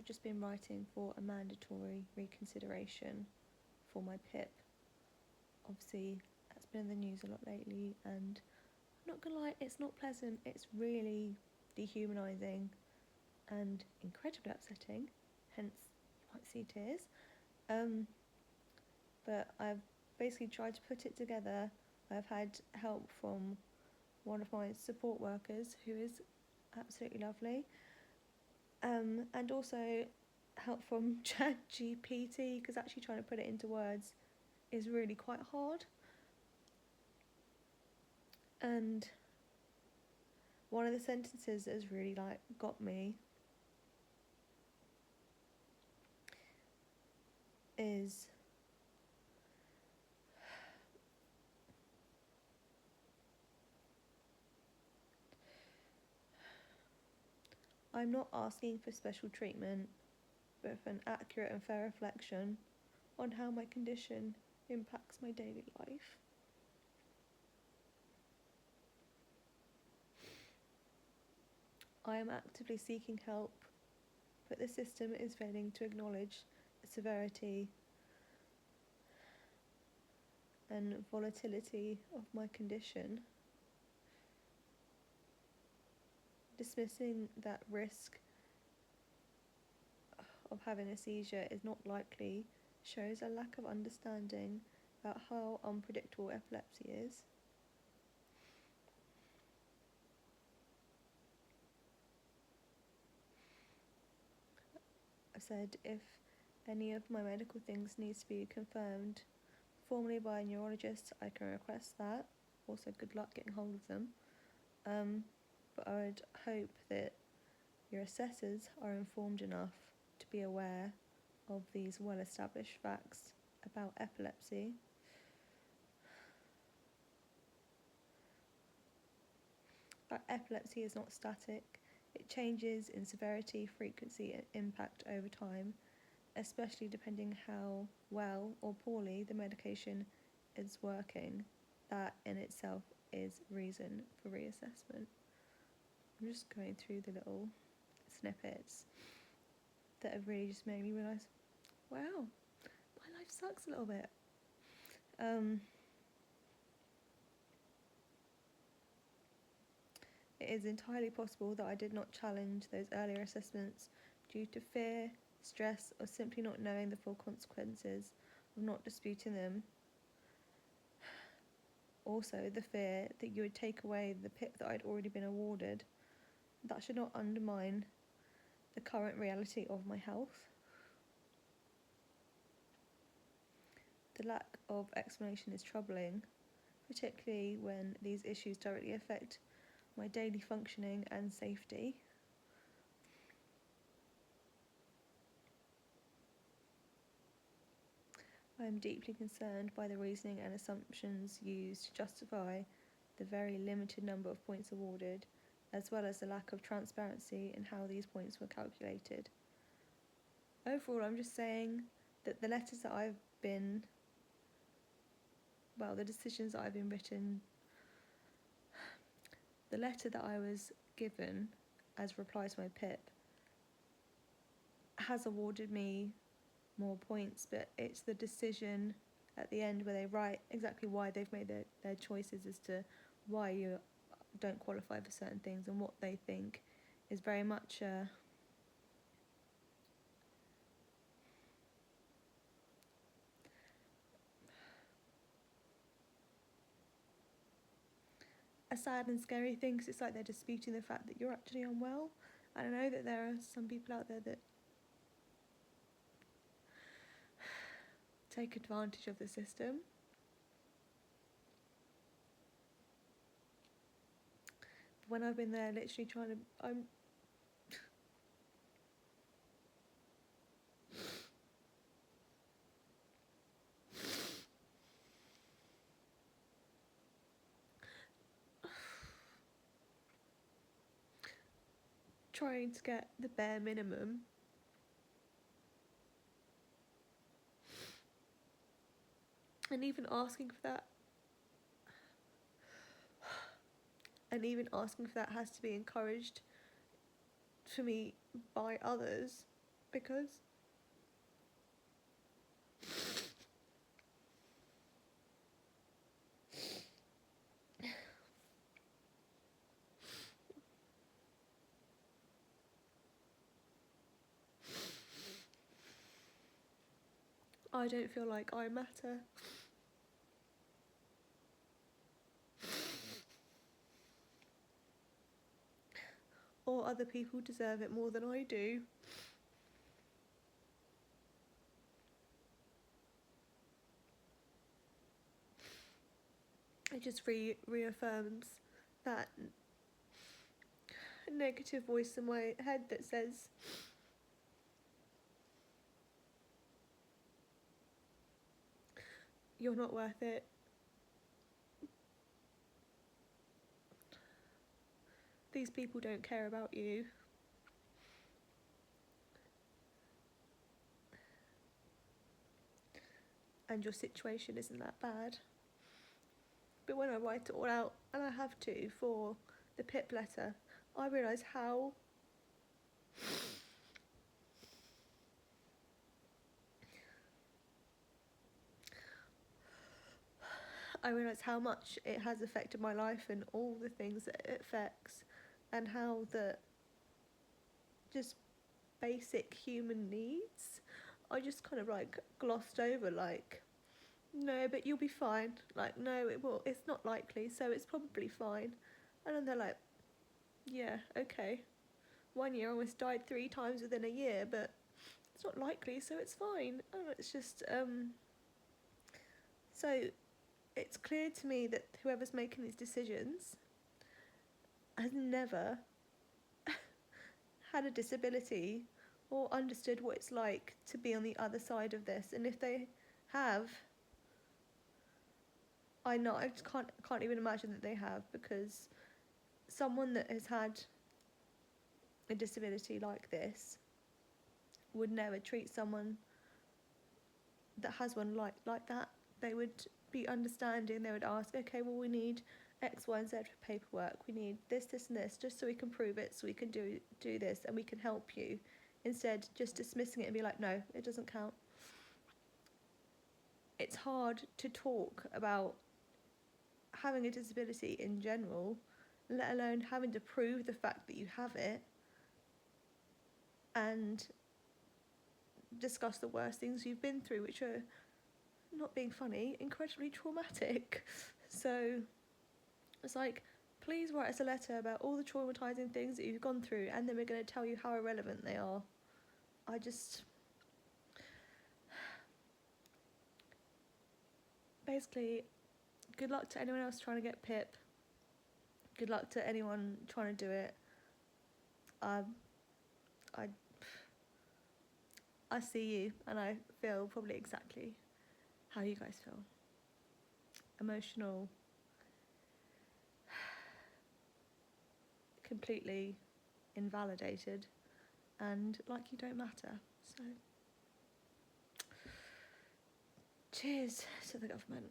I've just been writing for a mandatory reconsideration for my PIP. Obviously, that's been in the news a lot lately, and I'm not gonna lie, it's not pleasant. It's really dehumanising and incredibly upsetting, hence you might see tears. But I've basically tried to put it together. I've had help from one of my support workers who is absolutely lovely, and also help from ChatGPT, because actually trying to put it into words is really quite hard. And one of the sentences that has really got me is, I'm not asking for special treatment, but for an accurate and fair reflection on how my condition impacts my daily life. I am actively seeking help, but the system is failing to acknowledge the severity and volatility of my condition, dismissing that risk of having a seizure is not likely shows a lack of understanding about how unpredictable epilepsy is. I said if any of my medical things needs to be confirmed formally by a neurologist, I can request that. Also, good luck getting hold of them. But I would hope that your assessors are informed enough to be aware of these well-established facts about epilepsy. But epilepsy is not static. It changes in severity, frequency and impact over time, especially depending how well or poorly the medication is working. That in itself is reason for reassessment. I'm just going through the little snippets that have really just made me realise, wow, my life sucks a little bit. It is entirely possible that I did not challenge those earlier assessments due to fear, stress, or simply not knowing the full consequences of not disputing them. Also, the fear that you would take away the PIP that I'd already been awarded. That should not undermine the current reality of my health. The lack of explanation is troubling, particularly when these issues directly affect my daily functioning and safety. I am deeply concerned by the reasoning and assumptions used to justify the very limited number of points awarded, as well as the lack of transparency in how these points were calculated. Overall, I'm just saying that the letters that the decisions that I've been written, the letter that I was given as reply to my PIP has awarded me more points, but it's the decision at the end where they write exactly why they've made their choices as to why you don't qualify for certain things and what they think is very much a sad and scary thing, because it's like they're disputing the fact that you're actually unwell. And I know that there are some people out there that take advantage of the system. When I've been there literally I'm trying to get the bare minimum. And even asking for that has to be encouraged for me by others. because I don't feel like I matter. Or other people deserve it more than I do. It just reaffirms that negative voice in my head that says you're not worth it. These people don't care about you. And your situation isn't that bad. But when I write it all out, and I have to for the PIP letter, I realise how much it has affected my life and all the things that it affects, and how the just basic human needs I just kind of like glossed over, like, no, but you'll be fine. Like, no, it's not likely, so it's probably fine. And then they're like, yeah, okay. 1 year I almost died 3 times within a year, but it's not likely, so it's fine. And it's just, so it's clear to me that whoever's making these decisions has never had a disability or understood what it's like to be on the other side of this. And if they have, I just can't even imagine that they have, because someone that has had a disability like this would never treat someone that has one like that. They would be understanding. They would ask, okay, well, we need X, Y, and Z for paperwork. We need this, this, and this, just so we can prove it, so we can do this, and we can help you. Instead, just dismissing it and be like, no, it doesn't count. It's hard to talk about having a disability in general, let alone having to prove the fact that you have it and discuss the worst things you've been through, which are, not being funny, incredibly traumatic. So it's like, please write us a letter about all the traumatising things that you've gone through, and then we're going to tell you how irrelevant they are. Basically, good luck to anyone else trying to get PIP. Good luck to anyone trying to do it. I see you, and I feel probably exactly how you guys feel. Emotional, completely invalidated, and like you don't matter. So cheers to the government.